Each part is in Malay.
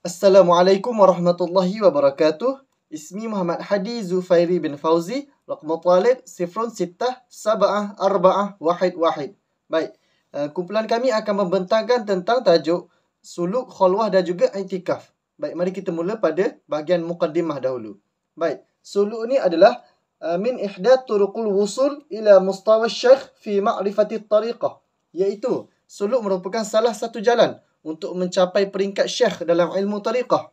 Assalamualaikum warahmatullahi wabarakatuh. Ismi Muhammad Hadi Zufairi bin Fauzi. Raqmu talib 06744111. Baik, kumpulan kami akan membentangkan tentang tajuk suluk, khulwah dan juga i'tikaf. Baik, mari kita mula pada bahagian muqaddimah dahulu. Baik, suluk ni adalah min ihdath turuqul wusul ila mustawa syekh fi ma'rifati tariqah. Iaitu, suluk merupakan salah satu jalan untuk mencapai peringkat syekh dalam ilmu tariqah.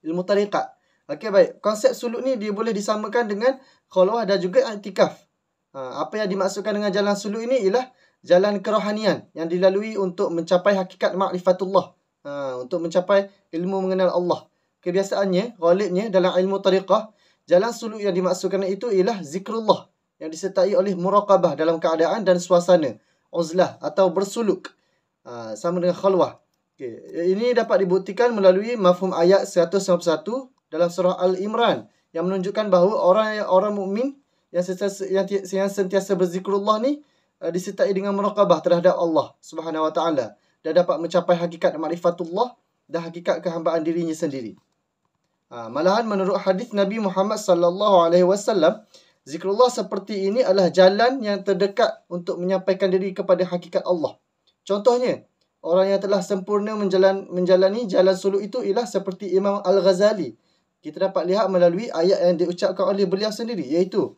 Ilmu tariqat. Okey, baik. Konsep suluk ni dia boleh disamakan dengan khulwah dan juga i'tikaf. Apa yang dimaksudkan dengan jalan suluk ini ialah jalan kerohanian yang dilalui untuk mencapai hakikat ma'rifatullah. Untuk mencapai ilmu mengenal Allah. Kebiasaannya, ghalibnya dalam ilmu tariqah, jalan suluk yang dimaksudkan itu ialah zikrullah yang disertai oleh muraqabah dalam keadaan dan suasana uzlah atau bersuluk. Sama dengan khulwah. Okay. Ini dapat dibuktikan melalui mafhum ayat 191 dalam surah Al-Imran yang menunjukkan bahawa orang mukmin yang sentiasa berzikrullah ni disertai dengan muraqabah terhadap Allah Subhanahu Wa Taala dan dapat mencapai hakikat ma'rifatullah dan hakikat kehambaan dirinya sendiri. Malahan menurut hadis Nabi Muhammad sallallahu alaihi wasallam, zikrullah seperti ini adalah jalan yang terdekat untuk menyampaikan diri kepada hakikat Allah. Contohnya, orang yang telah sempurna menjalani jalan suluk itu ialah seperti Imam Al-Ghazali. Kita dapat lihat melalui ayat yang diucapkan oleh beliau sendiri, iaitu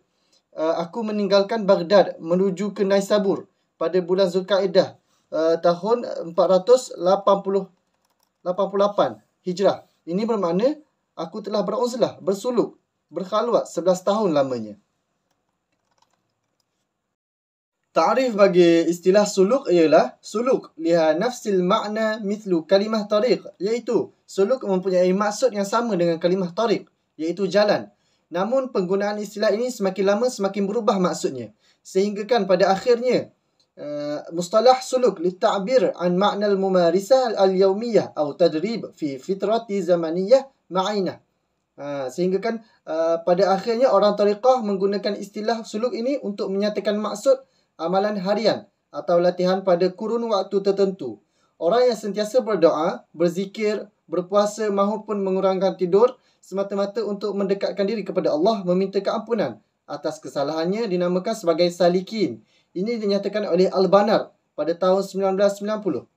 aku meninggalkan Baghdad menuju ke Naisabur pada bulan Zulkaidah tahun 488 Hijrah. Ini bermakna aku telah beruzlah, bersuluk, berkhalwat 11 tahun lamanya. Ta'rif bagi istilah suluk ialah suluk liha nafsil makna mithlu kalimah tariq, iaitu suluk mempunyai maksud yang sama dengan kalimah tariq, iaitu jalan. Namun penggunaan istilah ini semakin lama semakin berubah maksudnya, sehinggakan pada akhirnya mustalah suluk litta'bir an makna al-mumarisah al-yawmiyah atau tadrib fi fitrati zamaniyah ma'inah. Sehinggakan pada akhirnya orang tariqah menggunakan istilah suluk ini untuk menyatakan maksud amalan harian atau latihan pada kurun waktu tertentu. Orang yang sentiasa berdoa, berzikir, berpuasa maupun mengurangkan tidur semata-mata untuk mendekatkan diri kepada Allah, meminta keampunan atas kesalahannya dinamakan sebagai salikin. Ini dinyatakan oleh Al-Banar pada tahun 1990.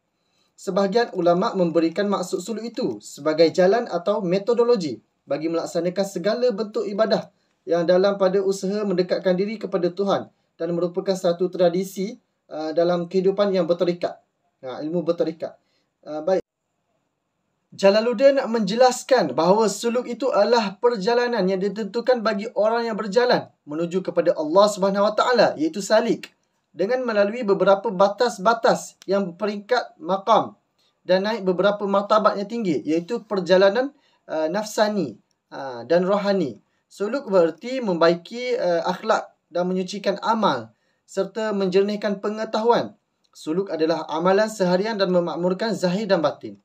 Sebahagian ulama memberikan maksud suluk itu sebagai jalan atau metodologi bagi melaksanakan segala bentuk ibadah yang dalam pada usaha mendekatkan diri kepada Tuhan dan merupakan satu tradisi dalam kehidupan yang bertarikat. Ilmu bertarikat. Baik. Jalaluddin menjelaskan bahawa suluk itu adalah perjalanan yang ditentukan bagi orang yang berjalan menuju kepada Allah Subhanahu Wa Taala, iaitu salik, dengan melalui beberapa batas-batas yang berperingkat maqam dan naik beberapa martabat yang tinggi, iaitu perjalanan nafsani dan rohani. Suluk bererti membaiki akhlak dan menyucikan amal serta menjernihkan pengetahuan. Suluk adalah amalan seharian dan memakmurkan zahir dan batin.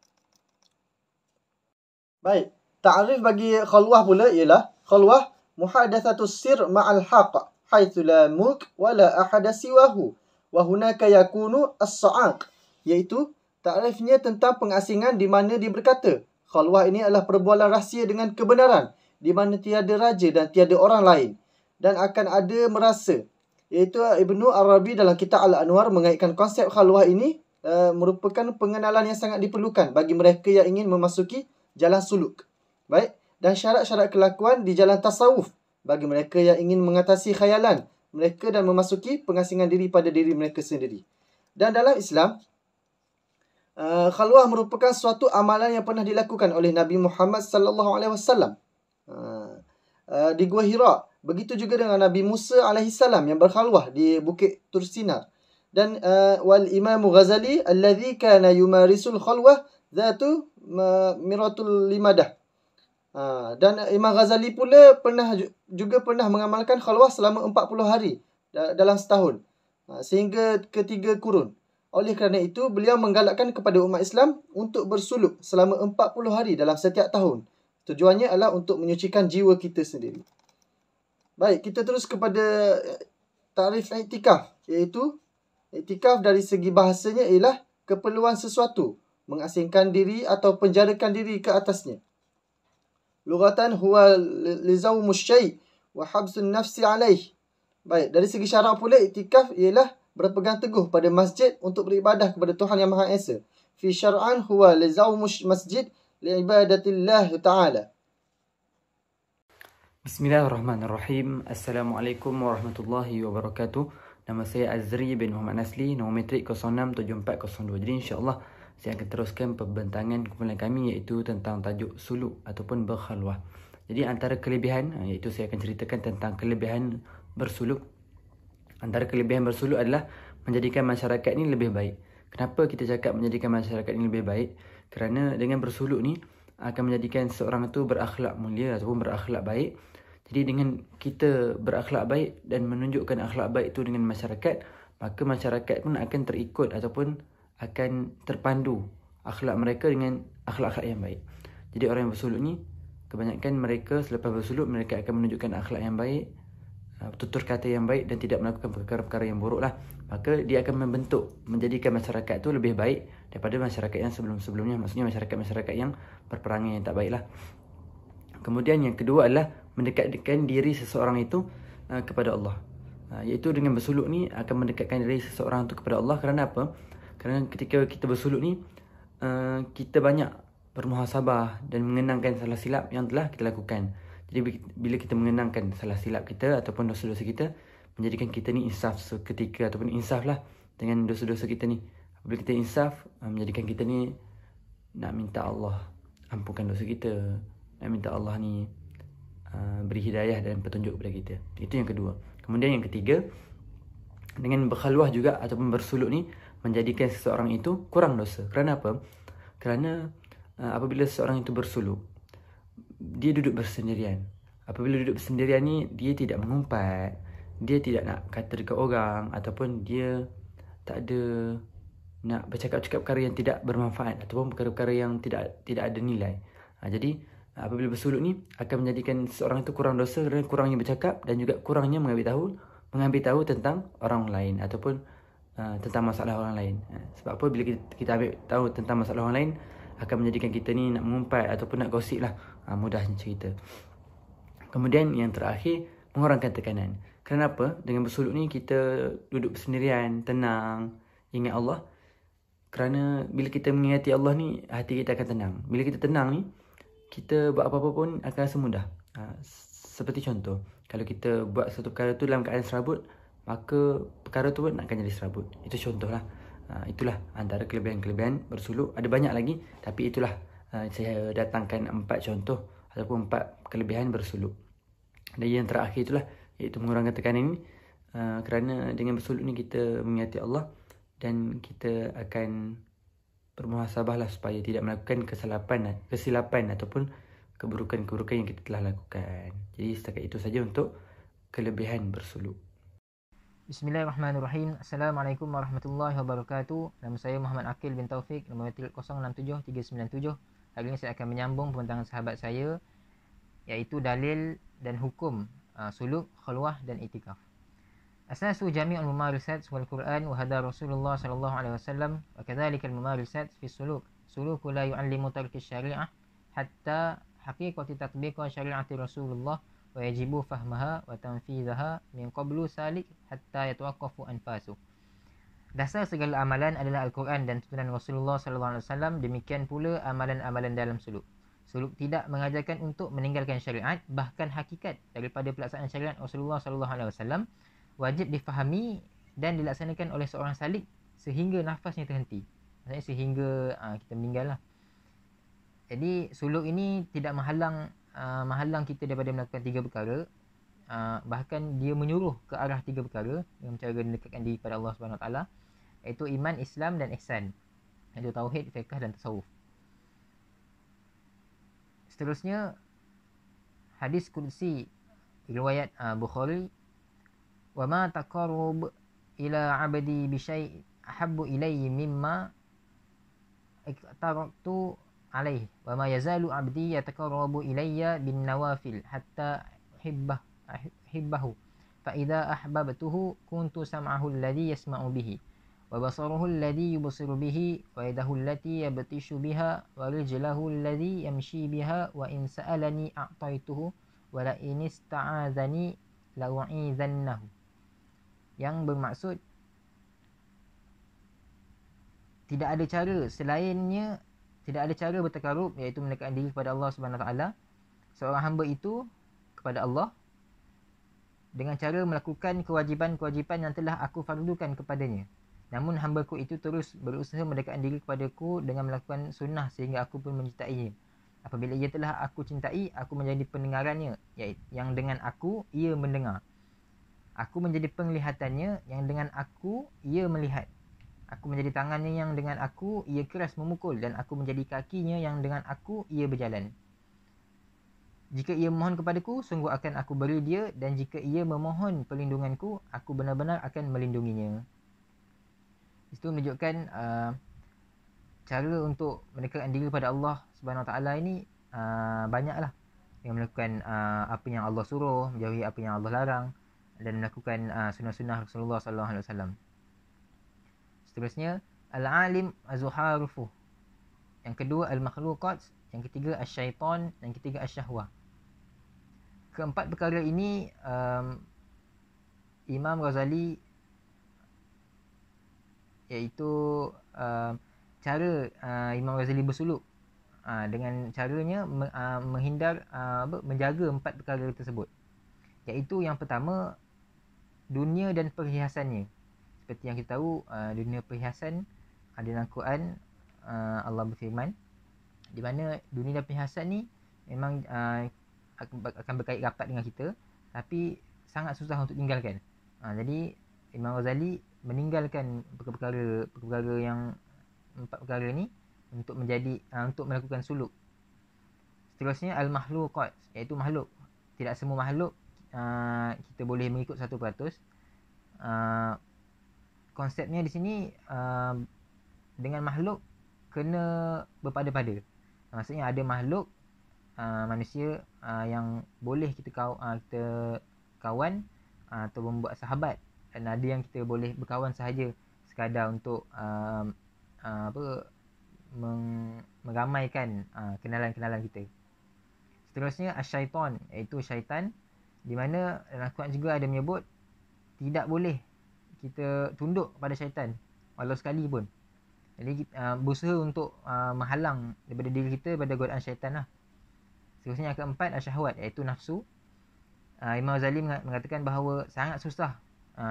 Baik, ta'rif bagi khulwah pula ialah khulwah muhadatsatus sir ma'al haqq haitsu la mulk wa la ahada siwahu wa hunaka yakunu as-sa'aq, iaitu ta'rifnya tentang pengasingan di mana dia berkata khulwah ini adalah perbualan rahsia dengan kebenaran di mana tiada raja dan tiada orang lain dan akan ada merasa, iaitu Ibnu Arabi dalam kitab Al-Anwar mengaitkan konsep khalwah ini merupakan pengenalan yang sangat diperlukan bagi mereka yang ingin memasuki jalan suluk. Baik, dan syarat-syarat kelakuan di jalan tasawuf bagi mereka yang ingin mengatasi khayalan mereka dan memasuki pengasingan diri pada diri mereka sendiri. Dan dalam Islam, khalwah merupakan suatu amalan yang pernah dilakukan oleh Nabi Muhammad sallallahu alaihi wasallam di Gua Hira. Begitu juga dengan Nabi Musa alaihissalam yang berkhalwah di Bukit Tursina. Dan wal Imam Ghazali alladhi kana yumarisul khalwah dhatu miratul limadah. Dan Imam Ghazali pula pernah mengamalkan khalwah selama 40 hari dalam setahun, sehingga ketiga kurun. Oleh kerana itu, beliau menggalakkan kepada umat Islam untuk bersuluk selama 40 hari dalam setiap tahun. Tujuannya adalah untuk menyucikan jiwa kita sendiri. Baik, kita terus kepada tarif i'tikaf, iaitu i'tikaf dari segi bahasanya ialah keperluan sesuatu mengasingkan diri atau penjarakan diri ke atasnya. Lughatan huwa lizawmus syai' wa habsun nafsi alaih. Baik, dari segi syarak pula iktikaf ialah berpegang teguh pada masjid untuk beribadah kepada Tuhan Yang Maha Esa. Fi syar'an huwa lizawmus masjid liibadatillah ta'ala. Bismillahirrahmanirrahim. Assalamualaikum warahmatullahi wabarakatuh. Nama saya Azri bin Muhammad Nasli, nombor metrik 067402. Jadi insya-Allah saya akan teruskan pembentangan kumpulan kami iaitu tentang tajuk suluk ataupun berkhalwah. Jadi antara kelebihan iaitu saya akan ceritakan tentang kelebihan bersuluk. Antara kelebihan bersuluk adalah menjadikan masyarakat ni lebih baik. Kenapa kita cakap menjadikan masyarakat ni lebih baik? Kerana dengan bersuluk ni akan menjadikan seorang itu berakhlak mulia ataupun berakhlak baik. Jadi dengan kita berakhlak baik dan menunjukkan akhlak baik itu dengan masyarakat, maka masyarakat pun akan terikut ataupun akan terpandu akhlak mereka dengan akhlak-akhlak yang baik. Jadi orang yang bersuluk ni, kebanyakan mereka selepas bersuluk mereka akan menunjukkan akhlak yang baik, tutur kata yang baik dan tidak melakukan perkara-perkara yang buruk lah. Maka dia akan menjadikan masyarakat tu lebih baik daripada masyarakat yang sebelum-sebelumnya. Maksudnya masyarakat-masyarakat yang berperangai yang tak baik lah. Kemudian yang kedua adalah mendekatkan diri seseorang itu kepada Allah. Iaitu dengan bersuluk ni akan mendekatkan diri seseorang itu kepada Allah. Kerana apa? Kerana ketika kita bersuluk ni kita banyak bermuhasabah dan mengenangkan salah silap yang telah kita lakukan. Jadi bila kita mengenangkan salah silap kita ataupun dosa-dosa kita, menjadikan kita ni insaf seketika ataupun insaf lah dengan dosa-dosa kita ni. Bila kita insaf, menjadikan kita ni nak minta Allah ampunkan dosa kita, nak minta Allah ni beri hidayah dan petunjuk kepada kita. Itu yang kedua. Kemudian yang ketiga, dengan berkhalwah juga ataupun bersuluk ni menjadikan seseorang itu kurang dosa. Kerana apa? Kerana apabila seseorang itu bersuluk, dia duduk bersendirian. Apabila duduk bersendirian ni, dia tidak mengumpat, dia tidak nak kata dekat orang, ataupun dia tak ada nak bercakap-cakap perkara yang tidak bermanfaat ataupun perkara-perkara yang tidak ada nilai. Jadi apabila bersuluk ni akan menjadikan seorang itu kurang dosa kerana kurangnya bercakap dan juga kurangnya mengambil tahu tentang orang lain ataupun tentang masalah orang lain. Sebab apa? Bila kita ambil tahu tentang masalah orang lain, akan menjadikan kita ni nak mengumpat ataupun nak gosip lah, mudahnya cerita. Kemudian yang terakhir, mengurangkan tekanan. Kenapa? Dengan bersuluk ni kita duduk bersendirian, tenang, ingat Allah. Kerana bila kita mengingati Allah ni, hati kita akan tenang. Bila kita tenang ni, kita buat apa-apa pun akan rasa mudah. Seperti contoh, kalau kita buat satu perkara tu dalam keadaan serabut, maka perkara tu pun akan jadi serabut. Itu contoh lah. Itulah antara kelebihan-kelebihan bersuluk. Ada banyak lagi, tapi itulah saya datangkan 4 contoh ataupun 4 kelebihan bersuluk. Dan yang terakhir itulah, iaitu mengurangkan tekanan ini. Kerana dengan bersuluk ni kita mengingati Allah dan kita akan bermuhasabah lah supaya tidak melakukan kesilapan ataupun keburukan-keburukan yang kita telah lakukan. Jadi setakat itu saja untuk kelebihan bersuluk. Bismillahirrahmanirrahim. Assalamualaikum warahmatullahi wabarakatuh. Nama saya Muhammad Akil bin Taufik, nombor metrik 067397. Hari ini saya akan menyambung pembentangan sahabat saya, iaitu dalil dan hukum suluk, khalwah dan itikaf. Asasu jami'ul mumarisat wal Quran wa hada Rasulullah sallallahu alaihi wasallam wa kadzalika al mumarisat fi suluk. Suluku la yu'allimu tarki syari'ah hatta haqiqati tatbiqa syari'ati Rasulullah wa yajibu fahmaha wa tanfizaha min qablu salik hatta yatawaqqafu anfasu. Dasar segala amalan adalah Al-Quran dan tuntunan Rasulullah sallallahu alaihi wasallam. Demikian pula amalan-amalan dalam suluk. Suluk tidak mengajarkan untuk meninggalkan syariat, bahkan hakikat daripada pelaksanaan syariat Rasulullah sallallahu alaihi wasallam wajib difahami dan dilaksanakan oleh seorang salik sehingga nafasnya terhenti. Maksudnya sehingga kita meninggal lah. Jadi suluk ini tidak menghalang kita daripada melakukan 3 perkara. Bahkan dia menyuruh ke arah 3 perkara dengan cara mendekatkan diri kepada Allah Subhanahu Wa Taala, iaitu iman, Islam dan ihsan, iaitu tauhid, fiqh dan tasawuf. Seterusnya, hadis qudsi riwayat Bukhari, wa ma taqarrub ila 'abdi bi syai' ahabbu ilayya mimma iktaratu alaihi wa ma yazalu 'abdi yataqarrabu ilayya bin nawafil hatta hibbahu fa idza ahbabtuhu kuntu sam'ahu alladhi yasma'u bihi wa basaruhu alladhi yubsiru bihi wa yadahu allati yabtishu biha wa rijluhu alladhi yamshi biha wa in sa'alani a'taituhu wa la in ista'adzani la u'idhannahu. Yang bermaksud tidak ada cara selainnya, tidak ada cara bertakarub iaitu mendekatkan diri kepada Allah Subhanahu Wa Taala seorang hamba itu kepada Allah dengan cara melakukan kewajipan-kewajipan yang telah aku fardukan kepadanya. Namun hamba-Ku itu terus berusaha mendekatkan diri kepadaku dengan melakukan sunnah sehingga aku pun mencintainya. Apabila ia telah aku cintai, aku menjadi pendengarannya, yang dengan aku ia mendengar. Aku menjadi penglihatannya, yang dengan aku ia melihat. Aku menjadi tangannya, yang dengan aku ia keras memukul. Dan aku menjadi kakinya, yang dengan aku ia berjalan. Jika ia memohon kepadaku, sungguh akan aku beri dia. Dan jika ia memohon perlindunganku, aku benar-benar akan melindunginya. Itu menunjukkan cara untuk mendekatkan diri kepada Allah Subhanahu Wa Taala ini banyaklah. Yang melakukan apa yang Allah suruh, menjauhi apa yang Allah larang, dan melakukan sunnah-sunnah Rasulullah sallallahu alaihi wasallam. Seterusnya, al-alim az-zuharufu. Yang kedua, al-makhluqat. Yang ketiga, asy-syaitan. Yang ketiga, asy-syahwah. Keempat perkara ini Imam Ghazali, iaitu cara Imam Ghazali bersuluk dengan caranya menghindar menjaga empat perkara tersebut. Iaitu yang pertama, dunia dan perhiasannya. Seperti yang kita tahu, dunia perhiasan ada dalam Quran. Allah berfirman di mana dunia dan perhiasan ni memang akan berkait rapat dengan kita, tapi sangat susah untuk tinggalkan. Jadi Imam Ghazali meninggalkan perkara yang empat perkara ni untuk menjadi untuk melakukan suluk. Seterusnya, al-makhluqat, iaitu makhluk. Tidak semua makhluk kita boleh mengikut 100%. Konsepnya di sini dengan makhluk kena berpada-pada. Maksudnya ada makhluk manusia yang boleh kita kawan atau membuat sahabat, dan ada yang kita boleh berkawan sahaja sekadar untuk meramaikan kenalan-kenalan kita. Seterusnya, asy-syaitan, iaitu syaitan, di mana dalam Al-Quran juga ada menyebut tidak boleh kita tunduk pada syaitan walau sekali pun. Jadi berusaha untuk menghalang daripada diri kita pada godaan syaitan lah. Seterusnya, yang keempat, syahwat, iaitu nafsu. Imam Ghazali mengatakan bahawa sangat susah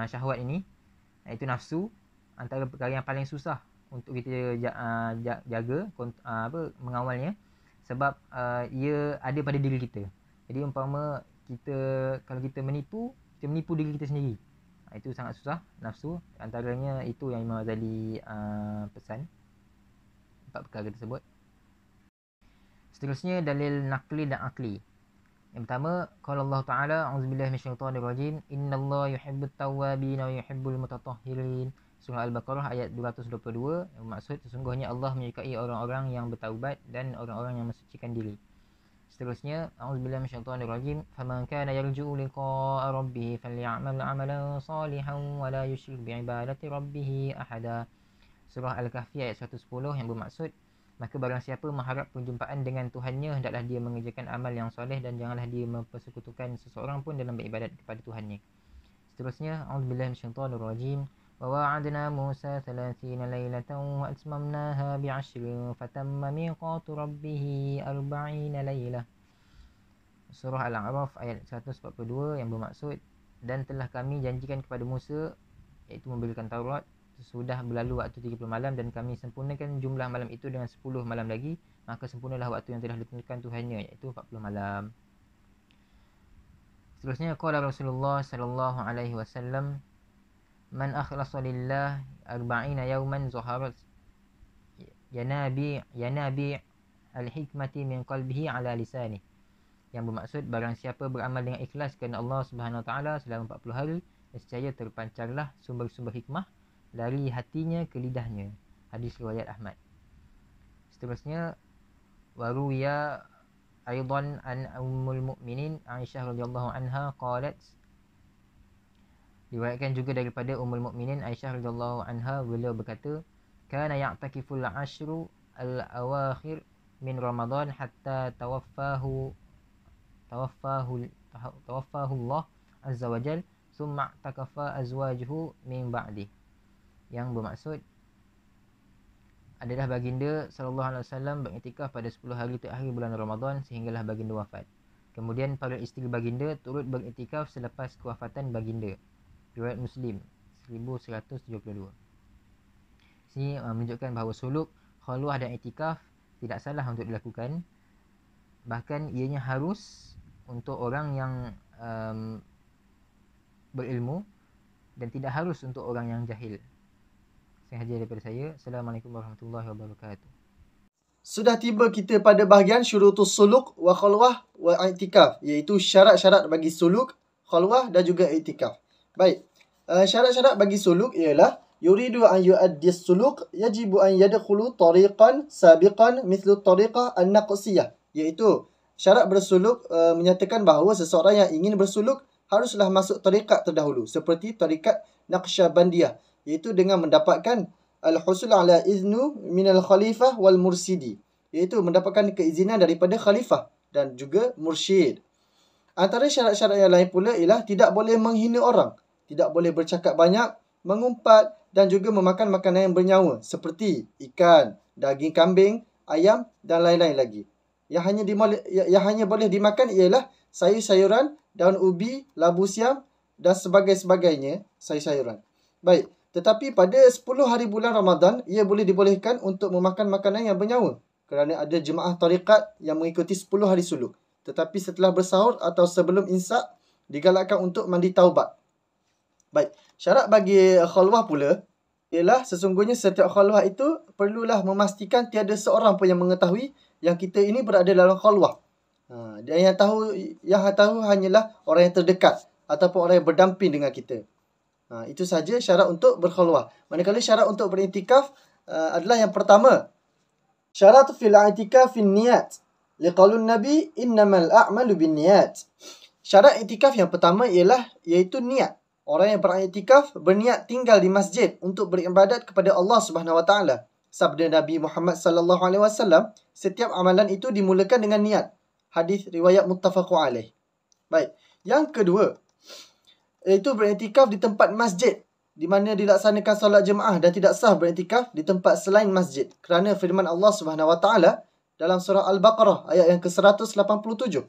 syahwat ini, iaitu nafsu, antara perkara yang paling susah untuk kita jaga, mengawalnya, sebab ia ada pada diri kita. Jadi umpama kalau kita menipu diri kita sendiri. Itu sangat susah, nafsu. Antaranya itu yang Imam Ghazali pesan, empat perkara tersebut. Seterusnya, dalil naqli dan akli. Yang pertama, qala Allah Ta'ala, a'udzubillahi minasyaitonirrajim, innallaha yuhibbut tawwabin wa yuhibbul mutatahhirin. Surah Al-Baqarah ayat 222, yang bermaksud sesungguhnya Allah menyukai orang-orang yang bertaubat dan orang-orang yang mensucikan diri. Seterusnya, a'udzubillahi minasyaitonirrajim, faman kana yarju liqa'a rabbih faly'amal 'amalan salihan wa la yusyrik bi'ibadati rabbih ahada. Surah Al-Kahfi ayat 110, yang bermaksud maka barang siapa mengharap perjumpaan dengan Tuhannya, hendaklah dia mengerjakan amal yang soleh dan janganlah dia mempersekutukan seseorang pun dalam beribadat kepada Tuhannya. Seterusnya, a'udzubillahi minasyaitonirrajim, wa wa'adna Musa 30 lailatan wa atmamnaha bi'ashrin fatamma miqatu rabbih 40 lailah. Surah Al-A'raf ayat 142, yang bermaksud dan telah kami janjikan kepada Musa, iaitu memberikan Taurat, sesudah berlalu waktu 30 malam, dan kami sempurnakan jumlah malam itu dengan 10 malam lagi, maka sempurnalah waktu yang telah ditentukan Tuhannya, iaitu 40 malam. Seterusnya, qala Rasulullah sallallahu alaihi wasallam, man akhlasa lillah 40 yawman zuharat yanabi al-hikmati min qalbihi ala lisani. Yang bermaksud barang siapa beramal dengan ikhlas kerana Allah Subhanahu Wa Taala selama 40 hari, nescaya terpancarlah sumber-sumber hikmah dari hatinya ke lidahnya. Hadis riwayat Ahmad. Seterusnya, waruya aidan an ummul mukminin Aisyah radhiyallahu anha qalat Diriwayatkan juga daripada Ummul Mukminin Aisyah radhiyallahu anha, beliau berkata, kana ya'takiful ashru al-awakhir min Ramadan hatta tawaffahu Allah azza wa jal, summa takafa azwajuhu min ba'di. Yang bermaksud adalah baginda sallallahu alaihi wasallam beriktikaf pada 10 hari terakhir bulan Ramadan sehinggalah baginda wafat. Kemudian para isteri baginda turut beriktikaf selepas kewafatan baginda. Riwayat Muslim 1172. Sini menunjukkan bahawa suluk, khalwah dan iktikaf tidak salah untuk dilakukan. Bahkan ianya harus untuk orang yang berilmu dan tidak harus untuk orang yang jahil. Sahaja daripada saya. Assalamualaikum warahmatullahi wabarakatuh. Sudah tiba kita pada bahagian syurutus suluk wa khalwah wa i'tikaf, iaitu syarat-syarat bagi suluk, khalwah dan juga i'tikaf. Baik. Syarat-syarat bagi suluk ialah yuridu an yu'addi suluk yajibu an yadkhulu tariqan sabiqan mithlu tariqah an-naqsiyah, iaitu syarat bersuluk menyatakan bahawa seseorang yang ingin bersuluk haruslah masuk tarikat terdahulu seperti tarikat Naqsyabandiyah, iaitu dengan mendapatkan al-husul ala iznu minal khalifah wal mursidi, iaitu mendapatkan keizinan daripada khalifah dan juga mursyid. Antara syarat-syarat yang lain pula ialah tidak boleh menghina orang, tidak boleh bercakap banyak, mengumpat dan juga memakan makanan yang bernyawa seperti ikan, daging kambing, ayam dan lain-lain lagi. Yang hanya boleh dimakan ialah sayur-sayuran, daun ubi, labu siam dan sebagainya sayur-sayuran. Baik, tetapi pada 10 hari bulan Ramadan ia boleh dibolehkan untuk memakan makanan yang bernyawa kerana ada jemaah tarikat yang mengikuti 10 hari suluk. Tetapi setelah bersahur atau sebelum imsak digalakkan untuk mandi taubat. Baik, syarat bagi khalwah pula ialah sesungguhnya setiap khalwah itu perlulah memastikan tiada seorang pun yang mengetahui yang kita ini berada dalam khalwah. Dan yang tahu hanyalah orang yang terdekat ataupun orang yang berdamping dengan kita. Itu saja syarat untuk berkhalwah. Manakala syarat untuk beriktikaf adalah yang pertama, syarat fil i'tikaf fin niyat. Liqaulun Nabi innamal a'malu binniyat. Syarat iktikaf yang pertama iaitu niat. Orang yang beriktikaf berniat tinggal di masjid untuk beribadat kepada Allah Subhanahu Wa Taala. Sabda Nabi Muhammad sallallahu alaihi wasallam, setiap amalan itu dimulakan dengan niat. Hadis riwayat muttafaqun alaih. Baik. Yang kedua, iaitu beriktikaf di tempat masjid di mana dilaksanakan solat jemaah dan tidak sah beriktikaf di tempat selain masjid. Kerana firman Allah Subhanahu Wa Taala dalam surah Al-Baqarah ayat yang ke-187.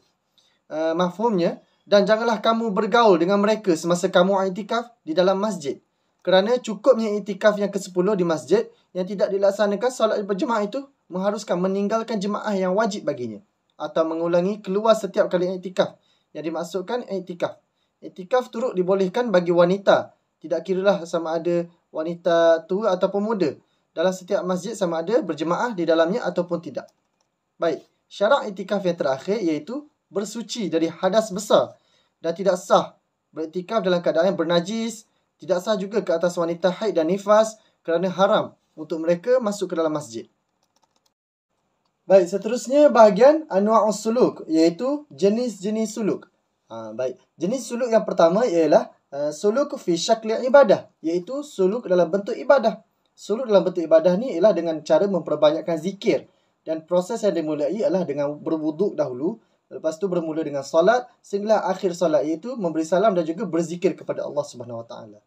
Mafhumnya, dan janganlah kamu bergaul dengan mereka semasa kamu iktikaf di dalam masjid. Kerana cukupnya iktikaf yang ke-10 di masjid yang tidak dilaksanakan solat berjemaah itu mengharuskan meninggalkan jemaah yang wajib baginya atau mengulangi keluar setiap kali iktikaf. Yang dimaksudkan iktikaf. Iktikaf turut dibolehkan bagi wanita. Tidak kiralah sama ada wanita tua ataupun muda. Dalam setiap masjid sama ada berjemaah di dalamnya ataupun tidak. Baik, syarat iktikaf yang terakhir iaitu bersuci dari hadas besar dan tidak sah beriktikaf dalam keadaan bernajis. Tidak sah juga ke atas wanita haid dan nifas kerana haram untuk mereka masuk ke dalam masjid. Baik, seterusnya bahagian anwa'us suluk, iaitu jenis-jenis suluk. Baik, jenis suluk yang pertama ialah suluk fi syakli ibadah, iaitu suluk dalam bentuk ibadah. Suluk dalam bentuk ibadah ni ialah dengan cara memperbanyakkan zikir. Dan proses yang dimulai adalah dengan berwuduk dahulu. Lepas tu bermula dengan solat sehinggalah akhir solat, iaitu memberi salam dan juga berzikir kepada Allah Subhanahu Wa Taala.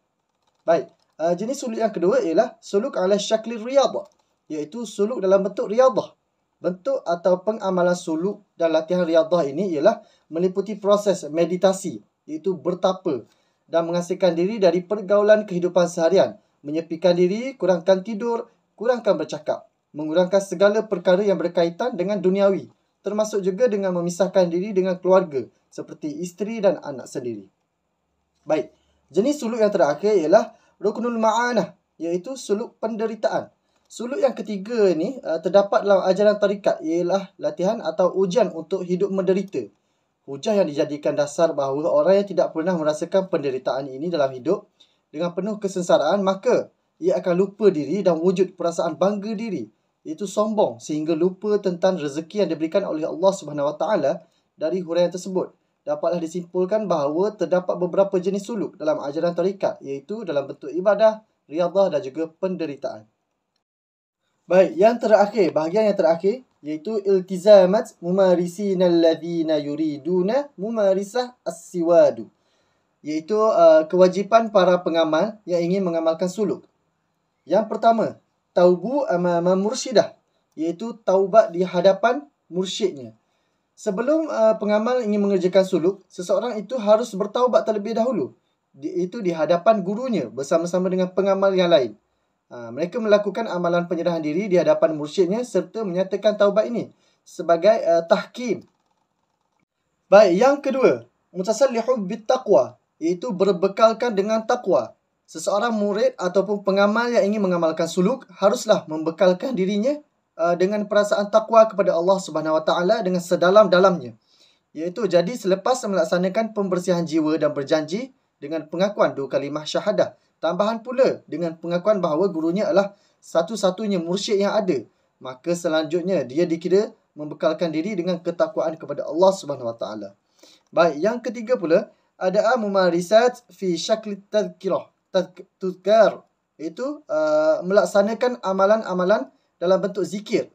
Baik, jenis suluk yang kedua ialah suluk ala syakli riyadah, iaitu suluk dalam bentuk riyadah. Bentuk atau pengamalan suluk dan latihan riyadah ini ialah meliputi proses meditasi, iaitu bertapa dan mengasingkan diri dari pergaulan kehidupan seharian, menyepikan diri, kurangkan tidur, kurangkan bercakap, mengurangkan segala perkara yang berkaitan dengan duniawi, termasuk juga dengan memisahkan diri dengan keluarga seperti isteri dan anak sendiri. Baik, jenis suluk yang terakhir ialah ruknul ma'anah, iaitu suluk penderitaan. Suluk yang ketiga ni terdapat dalam ajaran tarikat ialah latihan atau ujian untuk hidup menderita. Hujah yang dijadikan dasar bahawa orang yang tidak pernah merasakan penderitaan ini dalam hidup dengan penuh kesengsaraan, maka ia akan lupa diri dan wujud perasaan bangga diri, iaitu sombong sehingga lupa tentang rezeki yang diberikan oleh Allah Subhanahu Wa Taala dari huraian tersebut dapatlah disimpulkan bahawa terdapat beberapa jenis suluk dalam ajaran tarikat, iaitu dalam bentuk ibadah, riadah dan juga penderitaan. Baik, bahagian yang terakhir iaitu iltizamat mumarisina alladhina yuriduna mumarisah as-siwadu, iaitu kewajipan para pengamal yang ingin mengamalkan suluk. Yang pertama, taubu amama mursyidah, iaitu taubat di hadapan mursyidnya. Sebelum pengamal ingin mengerjakan suluk, seseorang itu harus bertaubat terlebih dahulu. Itu di hadapan gurunya bersama-sama dengan pengamal yang lain. Mereka melakukan amalan penyerahan diri di hadapan mursyidnya serta menyatakan taubat ini sebagai tahkim. Baik, yang kedua, mutasallihu bittaqwa, iaitu berbekalkan dengan takwa. Seseorang murid ataupun pengamal yang ingin mengamalkan suluk haruslah membekalkan dirinya dengan perasaan takwa kepada Allah Subhanahu Wa Taala dengan sedalam-dalamnya. Iaitu jadi selepas melaksanakan pembersihan jiwa dan berjanji dengan pengakuan 2 kalimah syahadah. Tambahan pula dengan pengakuan bahawa gurunya adalah satu-satunya mursyid yang ada. Maka selanjutnya dia dikira membekalkan diri dengan ketakwaan kepada Allah Subhanahu Wa Taala. Baik, yang ketiga pula ada mumarisat fi syakli tadhkar, iaitu melaksanakan amalan-amalan dalam bentuk zikir.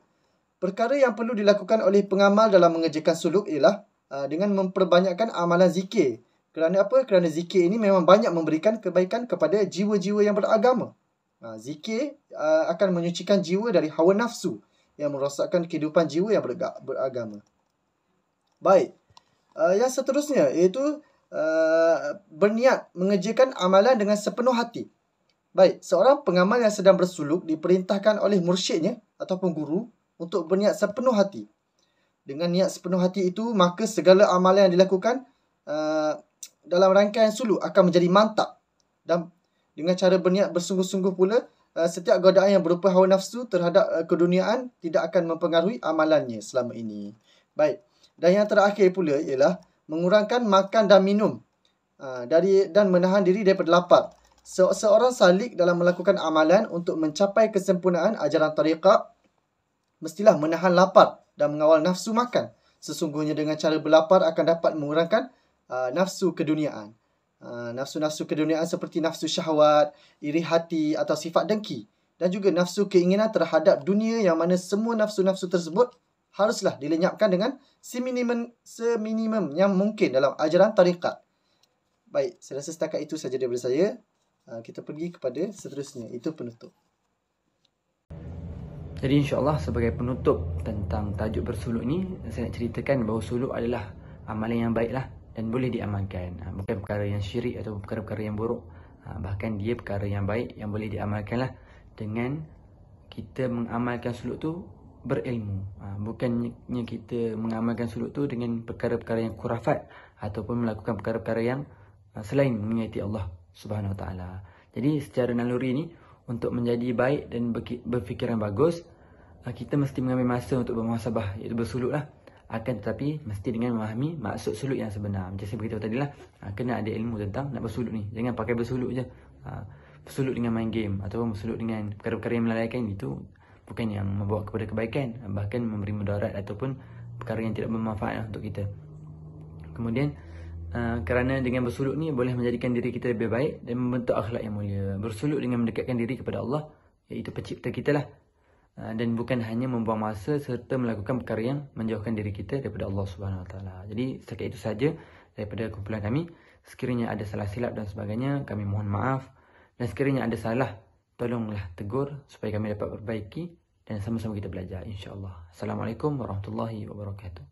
Perkara yang perlu dilakukan oleh pengamal dalam mengerjakan suluk ialah dengan memperbanyakkan amalan zikir. Kerana apa? Kerana zikir ini memang banyak memberikan kebaikan kepada jiwa-jiwa yang beragama. Zikir akan menyucikan jiwa dari hawa nafsu yang merosakkan kehidupan jiwa yang beragama. Baik. Yang seterusnya iaitu berniat mengerjakan amalan dengan sepenuh hati. Baik, seorang pengamal yang sedang bersuluk diperintahkan oleh mursyidnya ataupun guru untuk berniat sepenuh hati. Dengan niat sepenuh hati itu, maka segala amalan yang dilakukan dalam rangkaian suluk akan menjadi mantap. Dan dengan cara berniat bersungguh-sungguh pula, setiap godaan yang berupa hawa nafsu terhadap keduniaan tidak akan mempengaruhi amalannya selama ini. Baik, dan yang terakhir pula ialah mengurangkan makan dan minum dan menahan diri daripada lapar. Seorang salik dalam melakukan amalan untuk mencapai kesempurnaan ajaran tariqah mestilah menahan lapar dan mengawal nafsu makan. Sesungguhnya dengan cara berlapar akan dapat mengurangkan nafsu keduniaan. Nafsu-nafsu keduniaan seperti nafsu syahwat, iri hati atau sifat dengki. Dan juga nafsu keinginan terhadap dunia yang mana semua nafsu-nafsu tersebut haruslah dilenyapkan dengan seminimum yang mungkin dalam ajaran tariqat. Baik, saya rasa setakat itu saja daripada saya. Kita pergi kepada seterusnya, itu penutup. Jadi insyaAllah sebagai penutup tentang tajuk bersuluk ni, saya nak ceritakan bahawa suluk adalah amalan yang baiklah dan boleh diamalkan. Bukan perkara yang syirik atau perkara-perkara yang buruk. Bahkan dia perkara yang baik yang boleh diamalkanlah dengan kita mengamalkan suluk tu berilmu. Bukannya kita mengamalkan suluk tu dengan perkara-perkara yang khurafat ataupun melakukan perkara-perkara yang selain mengingati Allah Subhanahu Wa Taala. Jadi secara naluri ni, untuk menjadi baik dan berfikiran bagus, kita mesti mengambil masa untuk bermuhasabah, iaitu bersuluk lah. Akan tetapi mesti dengan memahami maksud suluk yang sebenar. Macam saya beritahu tadi lah, kena ada ilmu tentang nak bersuluk ni. Jangan pakai bersuluk je. Bersuluk dengan main game ataupun bersuluk dengan perkara-perkara yang melalaikan, itu bukan yang membawa kepada kebaikan, bahkan memberi mudarat ataupun perkara yang tidak bermanfaat untuk kita. Kemudian kerana dengan bersuluk ni boleh menjadikan diri kita lebih baik dan membentuk akhlak yang mulia. Bersuluk dengan mendekatkan diri kepada Allah, iaitu pencipta kita lah. Dan bukan hanya membuang masa serta melakukan perkara yang menjauhkan diri kita daripada Allah Subhanahu Wa Taala. Jadi setakat itu saja daripada kumpulan kami. Sekiranya ada salah silap dan sebagainya, kami mohon maaf. Dan sekiranya ada salah, tolonglah tegur supaya kami dapat perbaiki dan sama-sama kita belajar, insya-Allah. Assalamualaikum warahmatullahi wabarakatuh.